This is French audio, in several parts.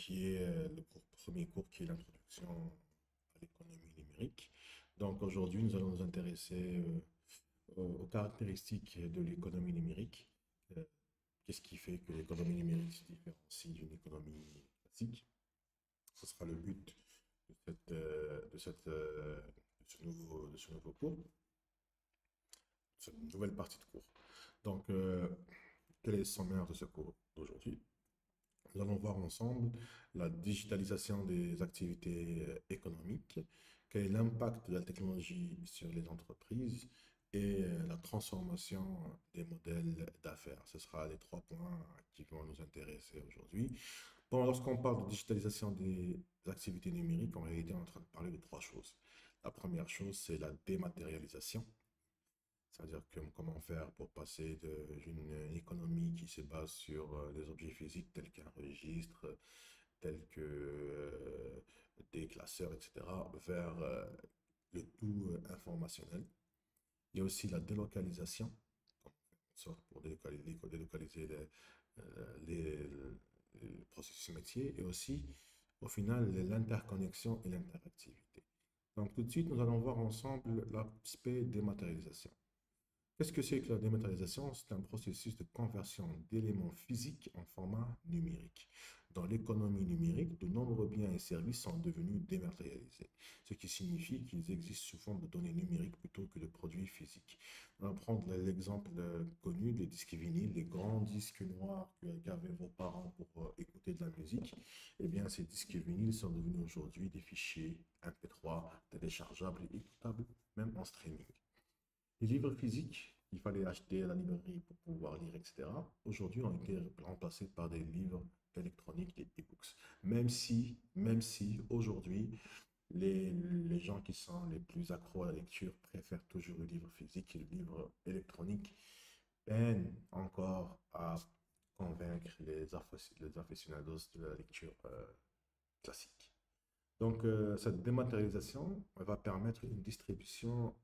qui est premier cours qui est l'introduction à l'économie numérique. Donc aujourd'hui, nous allons nous intéresser aux caractéristiques de l'économie numérique. Euh, Qu'est-ce qui fait que l'économie numérique se différencie d'une économie classique? Ce sera le but de de ce nouveau cours, cette nouvelle partie de cours. Donc, quel est le sommaire de ce cours d'aujourd'hui? Nous allons voir ensemble la digitalisation des activités économiques, quel est l'impact de la technologie sur les entreprises et la transformation des modèles d'affaires. Ce sera les trois points qui vont nous intéresser aujourd'hui. Bon, lorsqu'on parle de digitalisation des activités numériques, en réalité, on est en train de parler de trois choses. La première chose, c'est la dématérialisation. C'est-à-dire que comment faire pour passer d'une économie qui se base sur des objets physiques tels qu'un registre, tels que des classeurs, etc., vers le tout informationnel. Il y a aussi la délocalisation, comment faire en sorte pour délocaliser les processus métiers, et aussi, au final, l'interconnexion et l'interactivité. Donc, tout de suite, nous allons voir ensemble l'aspect dématérialisation. Qu'est-ce que c'est que la dématérialisation? C'est un processus de conversion d'éléments physiques en format numérique. Dans l'économie numérique, de nombreux biens et services sont devenus dématérialisés, ce qui signifie qu'ils existent sous forme de données numériques plutôt que de produits physiques. On va prendre l'exemple connu des disques vinyles, les grands disques noirs qu'avaient vos parents pour écouter de la musique. Eh bien, ces disques vinyles sont devenus aujourd'hui des fichiers MP3 téléchargeables et écoutables, même en streaming. Les livres physiques, il fallait acheter à la librairie pour pouvoir lire, etc. Aujourd'hui, ont été remplacés par des livres électroniques, des e-books. Même si aujourd'hui, les gens qui sont les plus accros à la lecture préfèrent toujours le livre physique et le livre électronique peinent encore à convaincre les aficionados de la lecture classique. Donc, cette dématérialisation va permettre une distribution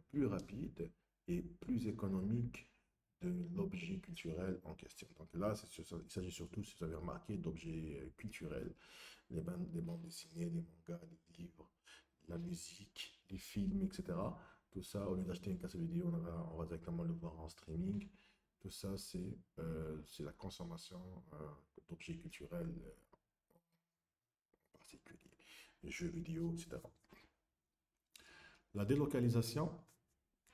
plus rapide et plus économique de l'objet culturel en question. Donc là, il s'agit surtout, si vous avez remarqué, d'objets culturels, les bandes dessinées, les mangas, les livres, la musique, les films, etc. Tout ça, au lieu d'acheter une cassette vidéo, on va directement le voir en streaming. Tout ça, c'est la consommation d'objets culturels en particulier, les jeux vidéo, etc. La délocalisation,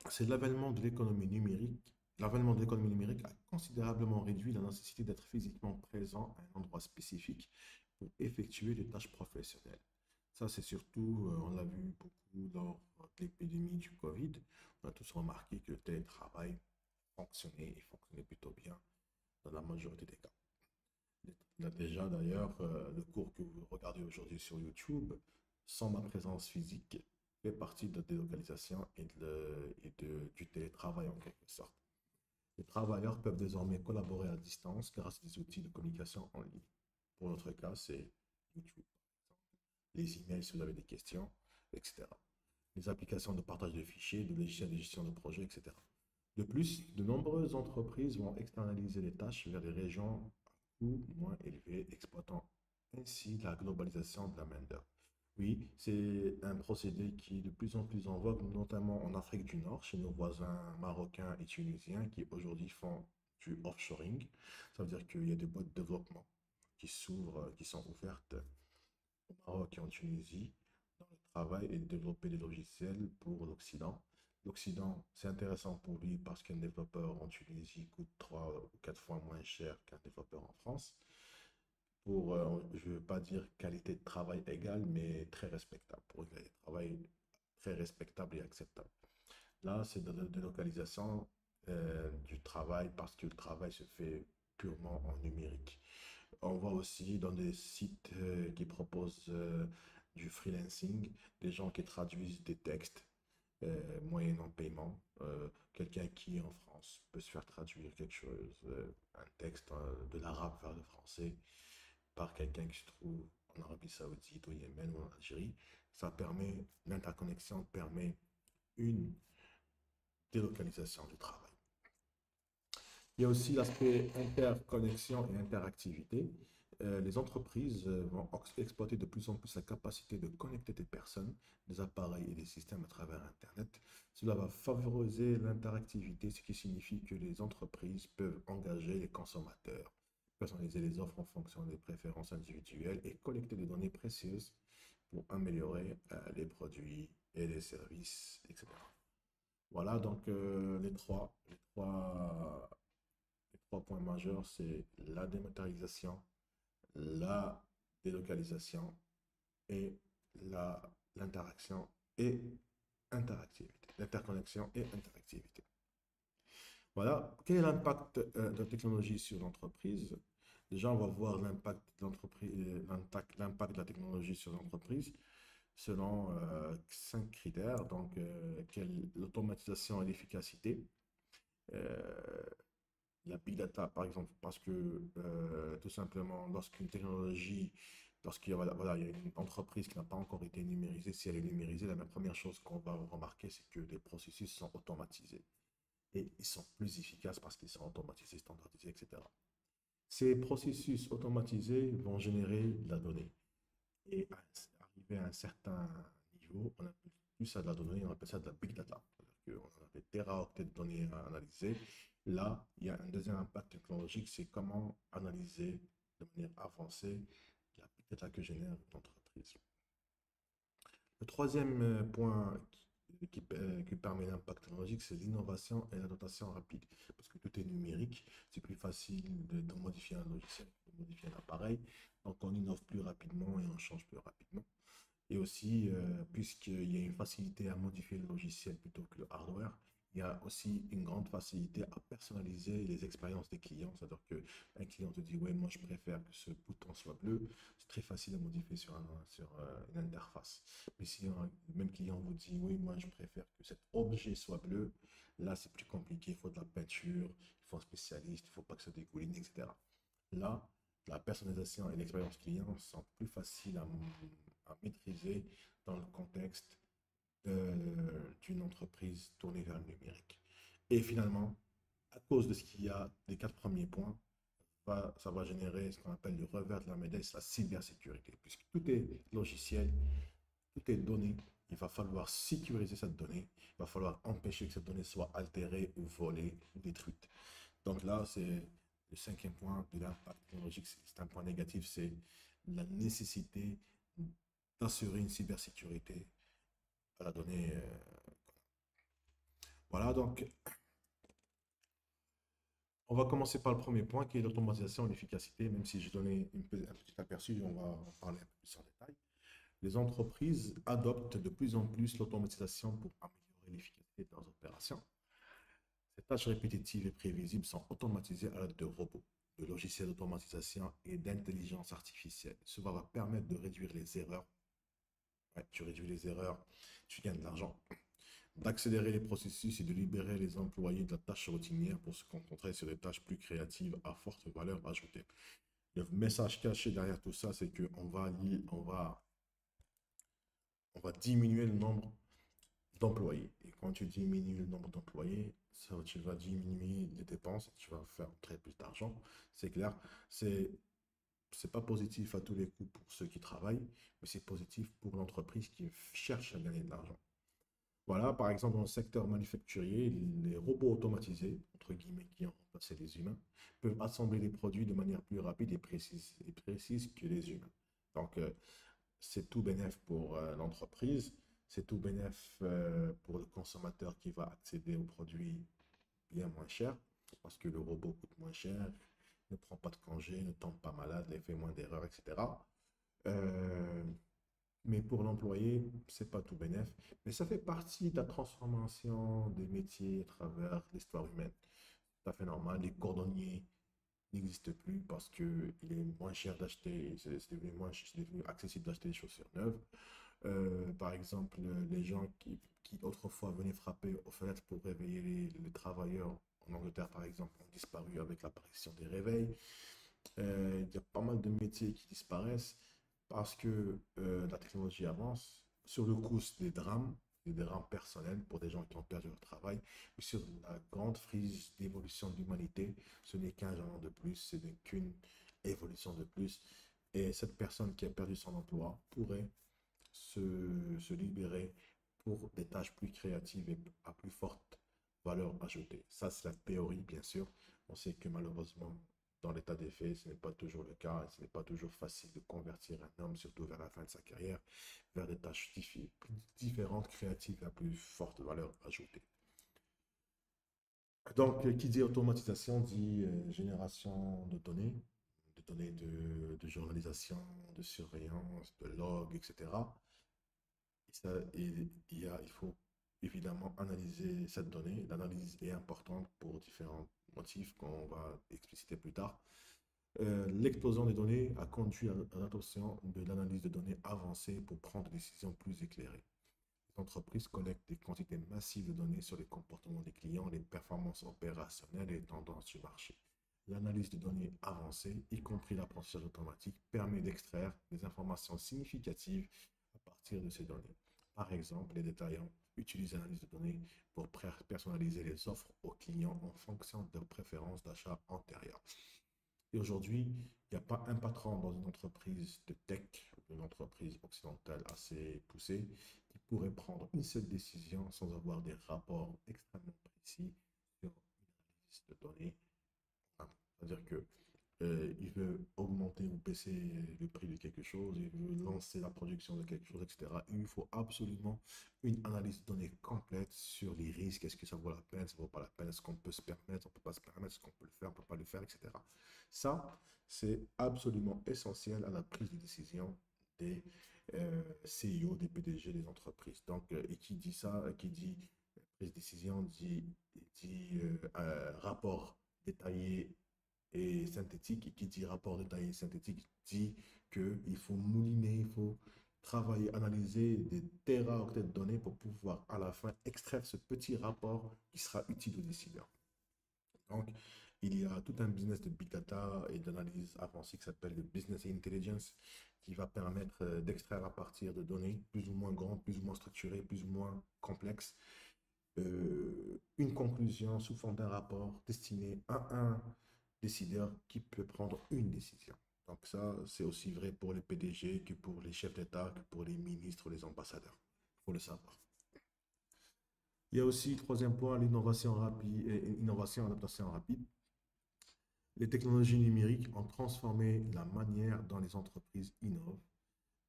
c'est l'avènement de l'économie numérique. L'avènement de l'économie numérique a considérablement réduit la nécessité d'être physiquement présent à un endroit spécifique pour effectuer des tâches professionnelles. Ça, c'est surtout, on l'a vu beaucoup lors de l'épidémie du Covid. On a tous remarqué que le télétravail fonctionnait et fonctionnait plutôt bien dans la majorité des cas. Là, déjà, d'ailleurs, le cours que vous regardez aujourd'hui sur YouTube, sans ma présence physique, fait partie de la délocalisation du télétravail en quelque sorte. Les travailleurs peuvent désormais collaborer à distance grâce à des outils de communication en ligne. Pour notre cas, c'est YouTube, les emails si vous avez des questions, etc. Les applications de partage de fichiers, de logiciels de gestion de projet, etc. De plus, de nombreuses entreprises vont externaliser les tâches vers des régions à coût moins élevés, exploitant ainsi la globalisation de la main-d'œuvre. Oui, c'est un procédé qui est de plus en plus en vogue, notamment en Afrique du Nord, chez nos voisins marocains et tunisiens qui aujourd'hui font du offshoring. Ça veut dire qu'il y a des boîtes de développement qui s'ouvrent, qui sont ouvertes au Maroc et en Tunisie dans le travail et de développer des logiciels pour l'Occident. L'Occident, c'est intéressant pour lui parce qu'un développeur en Tunisie coûte 3 ou 4 fois moins cher qu'un développeur en France. Pour, je ne veux pas dire qualité de travail égale, mais très respectable. Pour une qualité de travail très respectable et acceptable. Là, c'est de la délocalisation du travail parce que le travail se fait purement en numérique. On voit aussi dans des sites qui proposent du freelancing, des gens qui traduisent des textes moyennant paiement. Quelqu'un qui en France peut se faire traduire quelque chose, un texte de l'arabe vers le français par quelqu'un qui se trouve en Arabie Saoudite, au Yémen ou en Algérie. L'interconnexion permet une délocalisation du travail. Il y a aussi l'aspect interconnexion et interactivité. Les entreprises vont exploiter de plus en plus la capacité de connecter des personnes, des appareils et des systèmes à travers Internet. Cela va favoriser l'interactivité, ce qui signifie que les entreprises peuvent engager les consommateurs, personnaliser les offres en fonction des préférences individuelles et collecter des données précieuses pour améliorer les produits et les services, etc. Voilà donc les trois points majeurs, c'est la dématérialisation, la délocalisation et l'interaction et interactivité. L'interconnexion et interactivité. Voilà. Quel est l'impact de la technologie sur l'entreprise? Déjà, on va voir l'impact de l'entreprise, l'impact de la technologie sur l'entreprise selon cinq critères. Donc, l'automatisation et l'efficacité. Euh, la big data, par exemple, parce que tout simplement, lorsqu'une technologie, lorsqu'il y a, voilà, il y a une entreprise qui n'a pas encore été numérisée, si elle est numérisée, la première chose qu'on va remarquer, c'est que les processus sont automatisés et ils sont plus efficaces parce qu'ils sont automatisés, standardisés, etc. Ces processus automatisés vont générer de la donnée. Et arrivé à un certain niveau, on appelle plus ça de la donnée, on appelle ça de la big data. C'est-à-dire qu'on a des téraoctets de données à analyser. Là, il y a un deuxième impact technologique, c'est comment analyser de manière avancée la big data que génère l'entreprise. Le troisième point qui permet l'impact technologique, c'est l'innovation et l'adaptation rapide. Parce que tout est numérique, c'est plus facile de modifier un logiciel, de modifier un appareil. Donc on innove plus rapidement et on change plus rapidement. Et aussi, puisqu'il y a une facilité à modifier le logiciel plutôt que le hardware, il y a aussi une grande facilité à personnaliser les expériences des clients. C'est-à-dire qu'un client te dit, ouais, moi je préfère que ce bouton soit bleu. C'est très facile à modifier sur une interface. Mais si un même client vous dit, oui, moi je préfère que cet objet soit bleu, là c'est plus compliqué. Il faut de la peinture, il faut un spécialiste, il ne faut pas que ça dégouline, etc. Là, la personnalisation et l'expérience client sont plus faciles à maîtriser dans le contexte d'une entreprise tournée vers le numérique. Et finalement, à cause de ce qu'il y a des quatre premiers points, ça va générer ce qu'on appelle le revers de la médaille, c'est la cybersécurité, puisque tout est logiciel, tout est donné. Il va falloir sécuriser cette donnée, il va falloir empêcher que cette donnée soit altérée ou volée ou détruite. Donc là, c'est le cinquième point de l'impact technologique, c'est un point négatif, c'est la nécessité d'assurer une cybersécurité à la donnée. Voilà, donc on va commencer par le premier point qui est l'automatisation et l'efficacité, même si j'ai donné un petit aperçu, on va en parler un peu plus en détail. Les entreprises adoptent de plus en plus l'automatisation pour améliorer l'efficacité de leurs opérations. Ces tâches répétitives et prévisibles sont automatisées à l'aide de robots, de logiciels d'automatisation et d'intelligence artificielle. Cela va permettre de réduire les erreurs. Ouais, tu réduis les erreurs, tu gagnes de l'argent. D'accélérer les processus et de libérer les employés de la tâche routinière pour se concentrer sur des tâches plus créatives à forte valeur ajoutée. Le message caché derrière tout ça, c'est qu'on va diminuer le nombre d'employés. Et quand tu diminues le nombre d'employés, tu vas diminuer les dépenses, tu vas faire très plus d'argent. C'est clair. C'est pas positif à tous les coups pour ceux qui travaillent, mais c'est positif pour l'entreprise qui cherche à gagner de l'argent. Voilà, par exemple, dans le secteur manufacturier, les robots automatisés, entre guillemets, qui ont remplacé les humains, peuvent assembler des produits de manière plus rapide et précise que les humains. Donc, c'est tout bénéf pour l'entreprise, c'est tout bénéf pour le consommateur qui va accéder aux produits bien moins chers, parce que le robot coûte moins cher, ne prend pas de congé, ne tombe pas malade, ne fait moins d'erreurs, etc. Euh, mais pour l'employé, c'est pas tout bénef. Mais ça fait partie de la transformation des métiers à travers l'histoire humaine. Tout à fait normal. Les cordonniers n'existent plus parce que il est moins cher d'acheter, c'est devenu accessible d'acheter des chaussures neuves. Par exemple, les gens qui autrefois venaient frapper aux fenêtres pour réveiller les travailleurs en Angleterre, par exemple, ont disparu avec l'apparition des réveils. Il y a pas mal de métiers qui disparaissent parce que la technologie avance. Sur le coup, c'est des drames personnels pour des gens qui ont perdu leur travail. Mais sur la grande frise d'évolution de l'humanité, ce n'est qu'un genre de plus, ce n'est qu'une évolution de plus. Et cette personne qui a perdu son emploi pourrait se libérer pour des tâches plus créatives et à plus forte valeur ajoutée. Ça, c'est la théorie, bien sûr. On sait que malheureusement, dans l'état des faits, ce n'est pas toujours le cas. Ce n'est pas toujours facile de convertir un homme, surtout vers la fin de sa carrière, vers des tâches différentes, créatives et à plus forte valeur ajoutée. Donc, qui dit automatisation dit génération de données de journalisation, de surveillance, de log, etc. Il faut évidemment analyser cette donnée. L'analyse est importante pour différents motifs qu'on va expliciter plus tard. L'explosion des données a conduit à l'adoption de l'analyse de données avancée pour prendre des décisions plus éclairées. Les entreprises collectent des quantités massives de données sur les comportements des clients, les performances opérationnelles et les tendances du marché. L'analyse de données avancée, y compris l'apprentissage automatique, permet d'extraire des informations significatives à partir de ces données. Par exemple, les détaillants utilisent l'analyse de données pour personnaliser les offres aux clients en fonction de leurs préférences d'achat antérieures. Et aujourd'hui, il n'y a pas un patron dans une entreprise de tech, une entreprise occidentale assez poussée, qui pourrait prendre une seule décision sans avoir des rapports extrêmement précis sur une liste de données. C'est-à-dire que il veut augmenter ou baisser le prix de quelque chose, il veut lancer la production de quelque chose, etc. Il lui faut absolument une analyse de données complète sur les risques. Est-ce que ça vaut la peine, ça ne vaut pas la peine, est-ce qu'on peut se permettre, on ne peut pas se permettre, est-ce qu'on peut le faire, on ne peut pas le faire, etc. Ça, c'est absolument essentiel à la prise de décision des CEO, des PDG des entreprises. Donc, et qui dit ça, qui dit prise de décision, dit rapport détaillé et synthétique, et qui dit rapport détaillé et synthétique, dit qu'il faut mouliner, il faut travailler, analyser des téraoctets de données pour pouvoir à la fin extraire ce petit rapport qui sera utile aux décideurs. Donc, il y a tout un business de big data et d'analyse avancée qui s'appelle le business intelligence, qui va permettre d'extraire à partir de données plus ou moins grandes, plus ou moins structurées, plus ou moins complexes, une conclusion sous forme d'un rapport destiné à un décideur qui peut prendre une décision. Donc ça, c'est aussi vrai pour les PDG que pour les chefs d'État, que pour les ministres ou les ambassadeurs. Il faut le savoir. Il y a aussi, troisième point, l'innovation rapide, innovation et adaptation rapide. Les technologies numériques ont transformé la manière dont les entreprises innovent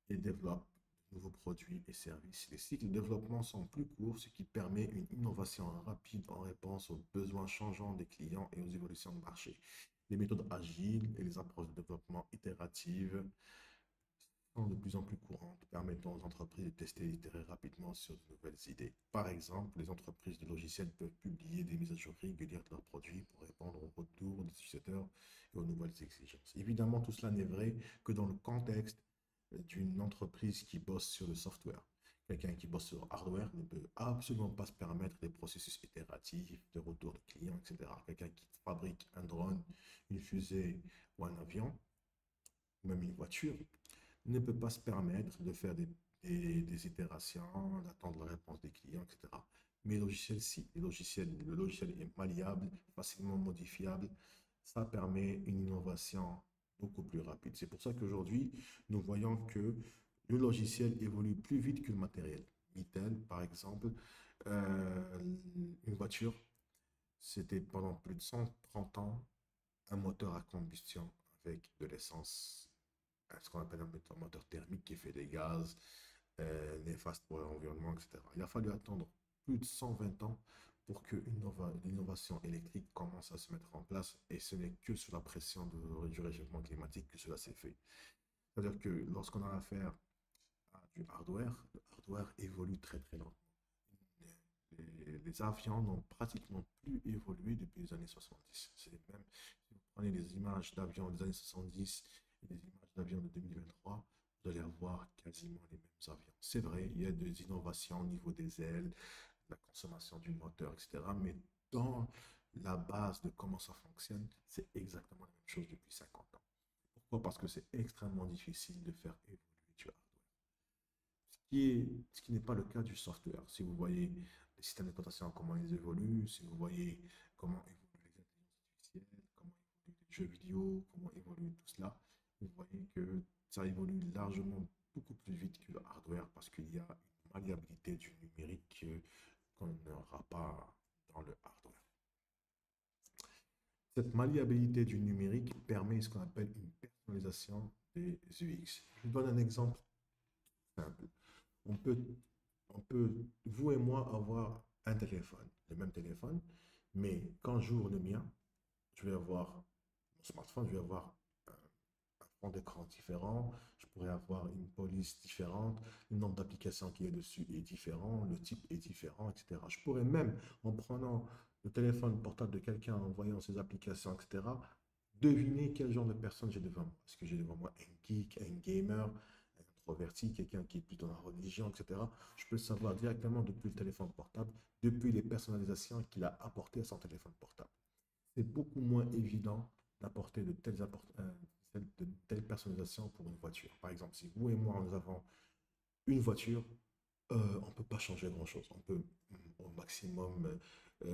et développent de nouveaux produits et services. Les cycles de développement sont plus courts, ce qui permet une innovation rapide en réponse aux besoins changeants des clients et aux évolutions de marché. Les méthodes agiles et les approches de développement itératives sont de plus en plus courantes, permettant aux entreprises de tester et d'itérer rapidement sur de nouvelles idées. Par exemple, les entreprises de logiciels peuvent publier des mises à jour régulières de leurs produits pour répondre aux retours des utilisateurs et aux nouvelles exigences. Évidemment, tout cela n'est vrai que dans le contexte d'une entreprise qui bosse sur le software. Quelqu'un qui bosse sur le hardware ne peut absolument pas se permettre des processus itératifs, de retour de clients, etc. Quelqu'un qui fabrique un drone, une fusée ou un avion, même une voiture, ne peut pas se permettre de faire des itérations, d'attendre la réponse des clients, etc. Mais le logiciel, si. Le logiciel est malléable, facilement modifiable. Ça permet une innovation beaucoup plus rapide. C'est pour ça qu'aujourd'hui, nous voyons que le logiciel évolue plus vite que le matériel. Intel, par exemple, une voiture, c'était pendant plus de 130 ans un moteur à combustion avec de l'essence, ce qu'on appelle un moteur thermique qui fait des gaz néfastes pour l'environnement, etc. Il a fallu attendre plus de 120 ans pour que l'innovation électrique commence à se mettre en place, et ce n'est que sous la pression du réchauffement climatique que cela s'est fait. C'est-à-dire que lorsqu'on a affaire à du hardware, le hardware évolue très très lentement. Les avions n'ont pratiquement plus évolué depuis les années 70. C'est même, si vous prenez les images d'avions des années 70 et des images d'avions de 2023, vous allez avoir quasiment les mêmes avions. C'est vrai, il y a des innovations au niveau des ailes, la consommation du moteur, etc. Mais dans la base de comment ça fonctionne, c'est exactement la même chose depuis 50 ans. Pourquoi? Parce que c'est extrêmement difficile de faire évoluer du hardware. Ce qui n'est pas le cas du software. Si vous voyez les systèmes d'exploitation, comment ils évoluent, si vous voyez comment évoluent les intelligences artificielles, comment évoluent jeux vidéo, comment évolue tout cela, vous voyez que ça évolue largement beaucoup plus vite que le hardware parce qu'il y a une malléabilité du numérique qu'on n'aura pas dans le hardware. Cette malléabilité du numérique permet ce qu'on appelle une personnalisation des UX. Je vous donne un exemple simple. On peut, vous et moi, avoir un téléphone, le même téléphone, mais quand j'ouvre le mien, je vais avoir mon smartphone, je vais avoir un fond d'écran différent, je pourrais avoir une police différente, le nombre d'applications qui est dessus est différent, le type est différent, etc. Je pourrais même, en prenant le téléphone portable de quelqu'un, en voyant ses applications, etc., deviner quel genre de personne j'ai devant moi. Est-ce que j'ai devant moi un geek, un gamer, un introverti, quelqu'un qui est plutôt dans la religion, etc. Je peux le savoir directement depuis le téléphone portable, depuis les personnalisations qu'il a apportées à son téléphone portable. C'est beaucoup moins évident d'apporter de telles personnalisations pour une voiture. Par exemple, si vous et moi, nous avons une voiture, on ne peut pas changer grand-chose. On peut au maximum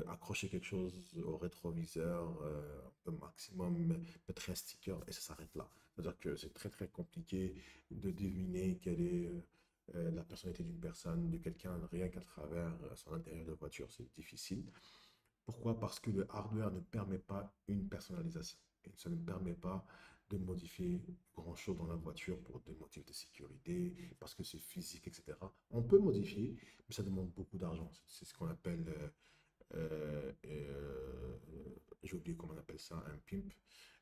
accrocher quelque chose au rétroviseur, on peut au maximum mettre un sticker et ça s'arrête là. C'est-à-dire que c'est très très compliqué de deviner quelle est la personnalité d'une personne, de quelqu'un, rien qu'à travers son intérieur de voiture. C'est difficile. Pourquoi? Parce que le hardware ne permet pas une personnalisation. Et ça ne permet pas de modifier grand-chose dans la voiture pour des motifs de sécurité, parce que c'est physique, etc. On peut modifier, mais ça demande beaucoup d'argent. C'est ce qu'on appelle, j'ai oublié comment on appelle ça, un pimp.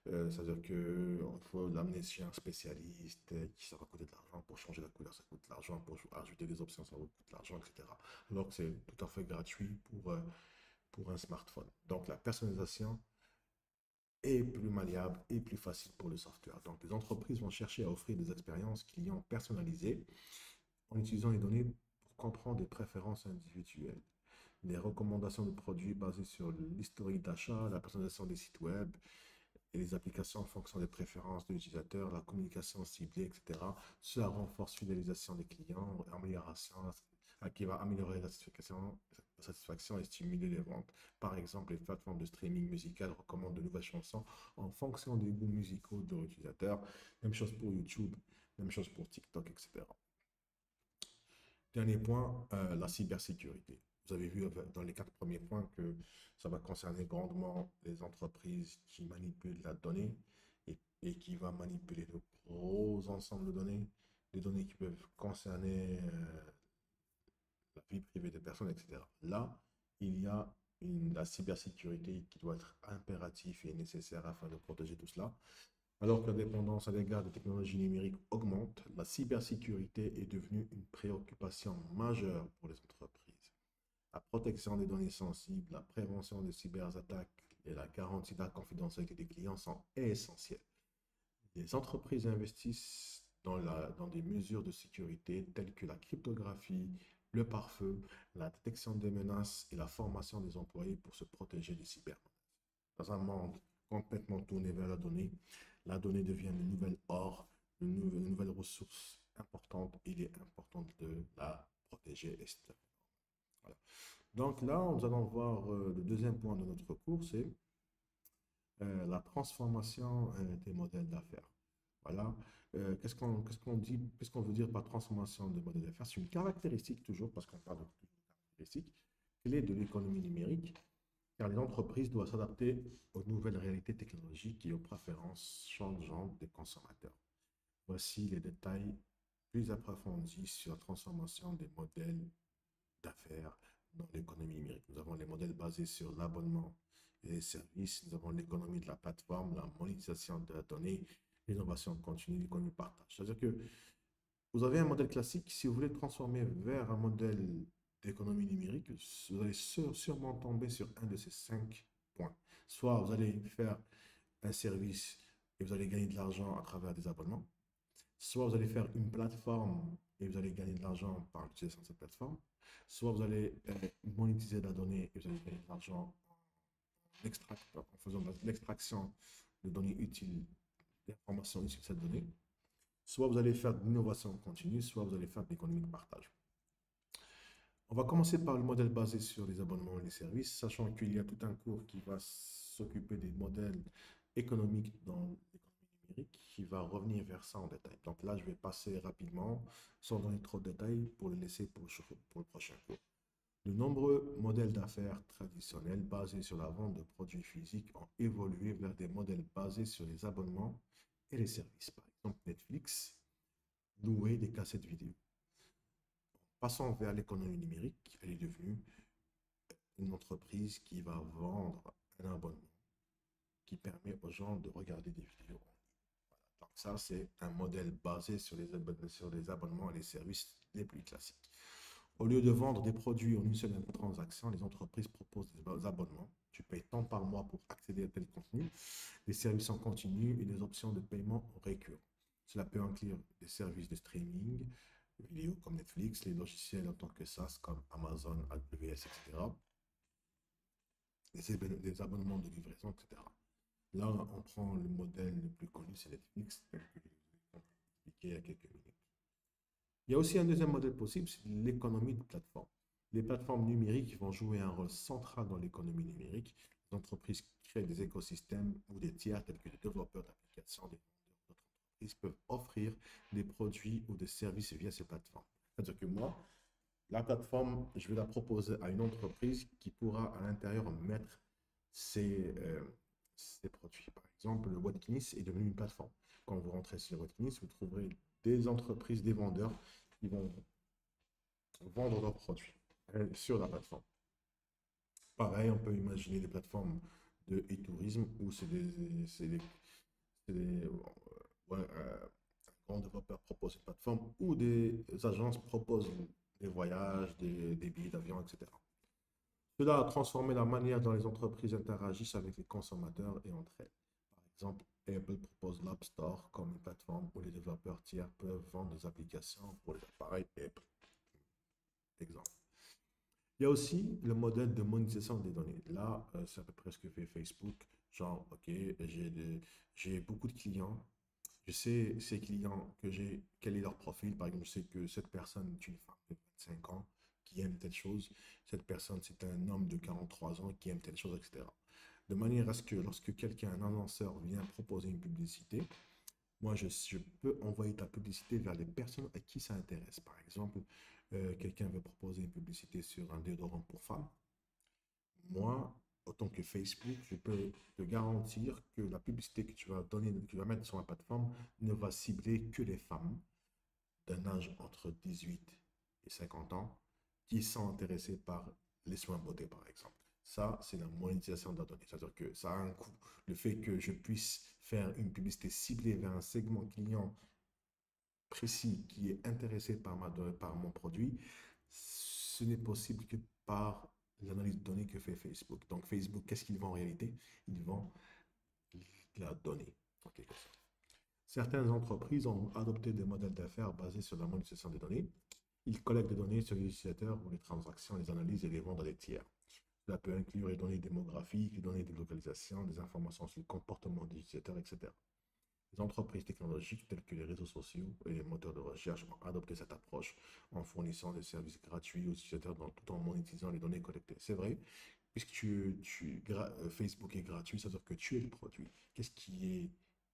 C'est-à-dire qu'il faut l'amener chez un spécialiste, qui ça va coûter de l'argent pour changer la couleur, ça coûte de l'argent pour ajouter des options, ça coûte de l'argent, etc. Alors que c'est tout à fait gratuit pour un smartphone. Donc la personnalisation est plus malléable et plus facile pour le software. Donc les entreprises vont chercher à offrir des expériences clients personnalisées en utilisant les données pour comprendre des préférences individuelles, des recommandations de produits basées sur l'historique d'achat, la personnalisation des sites web et les applications en fonction des préférences de l'utilisateur, la communication ciblée, etc. Cela renforce fidélisation des clients, amélioration qui va améliorer la satisfaction et stimuler les ventes. Par exemple, les plateformes de streaming musical recommandent de nouvelles chansons en fonction des goûts musicaux de l'utilisateur. Même chose pour YouTube, même chose pour TikTok, etc. Dernier point, la cybersécurité. Vous avez vu dans les 4 premiers points que ça va concerner grandement les entreprises qui manipulent la donnée et qui va manipuler de gros ensembles de données, des données qui peuvent concerner la vie privée des personnes, etc. Là, il y a la cybersécurité qui doit être impérative et nécessaire afin de protéger tout cela. Alors que la dépendance à l'égard des technologies numériques augmente, la cybersécurité est devenue une préoccupation majeure pour les entreprises. La protection des données sensibles, la prévention des cyberattaques et la garantie de la confidentialité des clients sont essentielles. Les entreprises investissent dans des mesures de sécurité telles que la cryptographie, le pare-feu, la détection des menaces et la formation des employés pour se protéger des cybermenaces. Dans un monde complètement tourné vers la donnée devient le nouvel or, une nouvelle ressource importante. Il est important de la protéger. Voilà. Donc là, nous allons voir le deuxième point de notre cours, c'est la transformation des modèles d'affaires. Voilà. Qu'est-ce qu'on veut dire par transformation des modèles d'affaires? C'est une caractéristique toujours, parce qu'on parle de caractéristique, clé de l'économie numérique, car les entreprises doivent s'adapter aux nouvelles réalités technologiques et aux préférences changeantes des consommateurs. Voici les détails plus approfondis sur la transformation des modèles d'affaires dans l'économie numérique. Nous avons les modèles basés sur l'abonnement et les services. Nous avons l'économie de la plateforme, la monétisation de la donnée, l'innovation continue, l'économie de partage. C'est-à-dire que vous avez un modèle classique. Si vous voulez transformer vers un modèle d'économie numérique, vous allez sûrement tomber sur un de ces 5 points. Soit vous allez faire un service et vous allez gagner de l'argent à travers des abonnements. Soit vous allez faire une plateforme et vous allez gagner de l'argent par l'utilisation de cette plateforme. Soit vous allez monétiser la donnée et vous allez gagner de l'argent en faisant de l'extraction de données utiles, d'informations issues de cette donnée. Soit vous allez faire de l'innovation continue, soit vous allez faire de l'économie de partage. On va commencer par le modèle basé sur les abonnements et les services, sachant qu'il y a tout un cours qui va s'occuper des modèles économique dans l'économie numérique qui va revenir vers ça en détail. Donc là, je vais passer rapidement, sans donner trop de détails, pour le laisser pour le prochain cours. De nombreux modèles d'affaires traditionnels basés sur la vente de produits physiques ont évolué vers des modèles basés sur les abonnements et les services. Par exemple, Netflix louer des cassettes vidéo. Passant vers l'économie numérique, elle est devenue une entreprise qui va vendre un abonnement qui permet aux gens de regarder des vidéos. Donc ça, c'est un modèle basé sur les abonnements et les services les plus classiques. Au lieu de vendre des produits en une seule transaction, les entreprises proposent des abonnements. Tu payes tant par mois pour accéder à tel contenu, des services en continu et des options de paiement récurrents. Cela peut inclure des services de streaming vidéo comme Netflix, les logiciels en tant que SaaS comme Amazon, AWS, etc. Des abonnements de livraison, etc. Là, on prend le modèle le plus connu, c'est Netflix, que je vais expliquer il y a quelques minutes. Il y a aussi un deuxième modèle possible, c'est l'économie de plateforme. Les plateformes numériques vont jouer un rôle central dans l'économie numérique. Les entreprises créent des écosystèmes où des tiers, tels que des développeurs d'applications, des vendeurs d'autres entreprises, peuvent offrir des produits ou des services via ces plateformes. C'est-à-dire que moi, la plateforme, je vais la proposer à une entreprise qui pourra à l'intérieur mettre ses produits. Par exemple, le Watkins est devenu une plateforme. Quand vous rentrez sur Watkins, vous trouverez des entreprises, des vendeurs qui vont vendre leurs produits sur la plateforme. Pareil, on peut imaginer des plateformes de e-tourisme où ouais, un grand développeur propose une plateforme ou des agences proposent des voyages, des billets d'avion, etc. Cela a transformé la manière dont les entreprises interagissent avec les consommateurs et entre elles. Par exemple, Apple propose l'App Store comme une plateforme où les développeurs tiers peuvent vendre des applications pour les appareils Apple. Exemple. Il y a aussi le modèle de monétisation des données. Là, c'est à peu près ce que fait Facebook. Genre, OK, j'ai beaucoup de clients. Je sais ces clients que j'ai, quel est leur profil. Par exemple, je sais que cette personne est une femme de 25 ans qui aime telle chose. Cette personne, c'est un homme de 43 ans qui aime telle chose, etc. De manière à ce que lorsque quelqu'un, un annonceur, vient proposer une publicité, moi, je peux envoyer ta publicité vers les personnes à qui ça intéresse. Par exemple, quelqu'un veut proposer une publicité sur un déodorant pour femmes. Moi, autant que Facebook, je peux te garantir que la publicité que tu vas donner, que tu vas mettre sur la plateforme ne va cibler que les femmes d'un âge entre 18 et 50 ans qui sont intéressées par les soins beauté, par exemple. Ça, c'est la monétisation de la donnée. C'est-à-dire que ça a un coût. Le fait que je puisse faire une publicité ciblée vers un segment client précis qui est intéressé par mon produit, ce n'est possible que par l'analyse de données que fait Facebook. Donc Facebook, qu'est-ce qu'ils vendent en réalité? Ils vendent la donnée, en quelque sorte. Certaines entreprises ont adopté des modèles d'affaires basés sur la monétisation des données. Ils collectent des données sur les utilisateurs pour les transactions, les analyses et les vendent à des tiers. Cela peut inclure les données démographiques, les données de localisation, des informations sur le comportement des utilisateurs, etc. Les entreprises technologiques telles que les réseaux sociaux et les moteurs de recherche ont adopté cette approche en fournissant des services gratuits aux utilisateurs tout en monétisant les données collectées. C'est vrai, puisque Facebook est gratuit, ça veut dire que tu es le produit.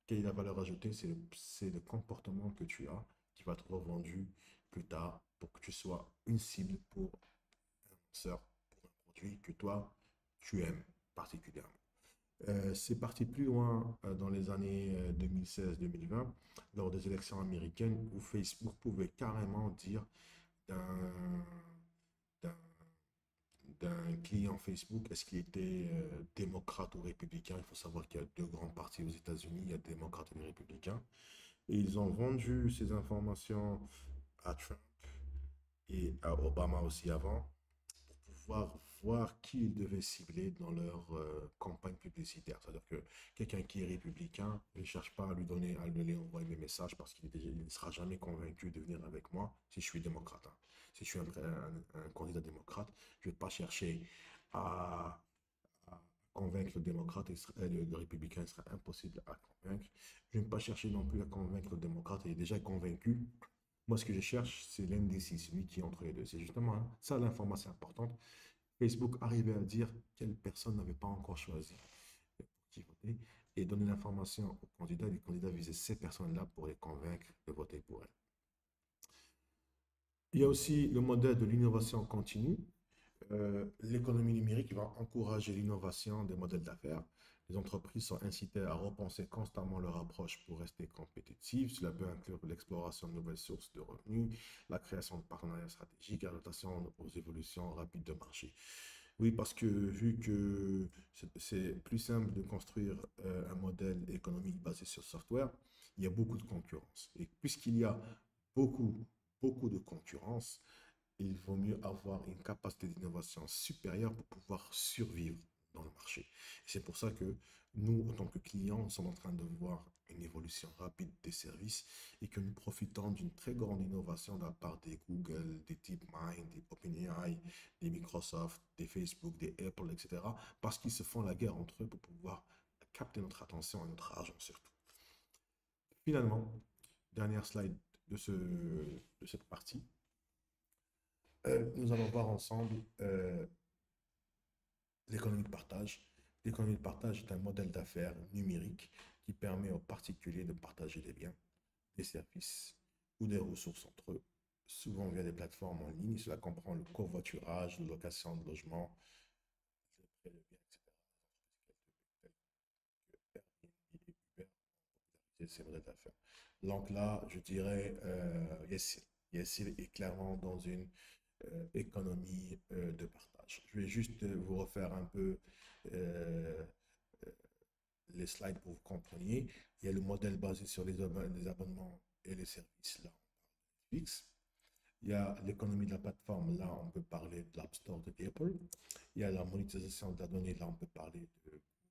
Quelle est la valeur ajoutée? C'est le comportement que tu as qui va être revendu plus tard pour que tu sois une cible pour un lanceur, pour un produit que toi, tu aimes particulièrement. C'est parti plus loin dans les années 2016-2020, lors des élections américaines, où Facebook pouvait carrément dire d'un d'un- d'un client Facebook, est-ce qu'il était démocrate ou républicain? Il faut savoir qu'il y a deux grands partis aux États-Unis, il y a des démocrates et des républicains. Et ils ont vendu ces informations à Trump et à Obama aussi avant, pouvoir voir qui ils devaient cibler dans leur campagne publicitaire. C'est-à-dire que quelqu'un qui est républicain ne cherche pas à lui donner, à lui envoyer mes messages parce qu'il ne sera jamais convaincu de venir avec moi si je suis démocrate, hein. Si je suis un candidat démocrate, je ne vais pas chercher à, à convaincre le démocrate et le républicain, il sera impossible à convaincre. Je ne vais pas chercher non plus à convaincre le démocrate, il est déjà convaincu. Moi, ce que je cherche, c'est l'indécis, celui qui est entre les deux. C'est justement ça l'information importante. Facebook arrivait à dire quelle personne n'avait pas encore choisi pour qui voter. et donner l'information aux candidats. Les candidats visaient ces personnes-là pour les convaincre de voter pour elles. Il y a aussi le modèle de l'innovation continue. L'économie numérique va encourager l'innovation des modèles d'affaires. Les entreprises sont incitées à repenser constamment leur approche pour rester compétitives. Cela peut inclure l'exploration de nouvelles sources de revenus, la création de partenariats stratégiques, l'adaptation aux évolutions rapides de marché. Oui, parce que vu que c'est plus simple de construire un modèle économique basé sur le software, il y a beaucoup de concurrence. Et puisqu'il y a beaucoup, beaucoup de concurrence, il vaut mieux avoir une capacité d'innovation supérieure pour pouvoir survivre dans le marché. C'est pour ça que nous, en tant que clients, nous sommes en train de voir une évolution rapide des services et que nous profitons d'une très grande innovation de la part des Google, des DeepMind, des OpenAI, des Microsoft, des Facebook, des Apple, etc. parce qu'ils se font la guerre entre eux pour pouvoir capter notre attention et notre argent surtout. Finalement, dernière slide de cette partie. Nous allons voir ensemble l'économie de partage. L'économie de partage est un modèle d'affaires numérique qui permet aux particuliers de partager des biens, des services ou des ressources entre eux, souvent via des plateformes en ligne. Cela comprend le covoiturage, la location de logements, le prêt de biens, etc. Ces modèles d'affaires. Donc là, je dirais, Yessil est clairement dans une économie de partage. Je vais juste vous refaire un peu euh, les slides pour que vous compreniez. Il y a le modèle basé sur les abonnements et les services, là, fixe. Il y a l'économie de la plateforme, là, on peut parler de l'App Store de Apple. Il y a la monétisation de la donnée, là, on peut parler de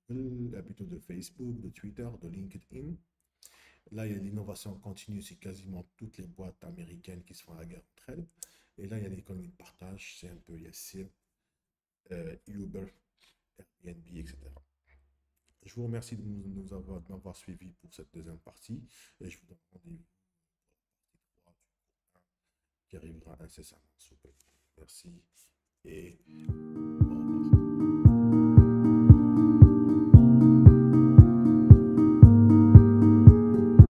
Google, plutôt de Facebook, de Twitter, de LinkedIn. Là, il y a l'innovation continue, c'est quasiment toutes les boîtes américaines qui se font la guerre entre elles. Et là, il y a l'économie de partage, c'est un peu Yassir, Uber, Airbnb, etc. Je vous remercie de m'avoir suivi pour cette deuxième partie et je vous donne rendez-vous pour la partie 3 qui arrivera incessamment sous peu. Merci et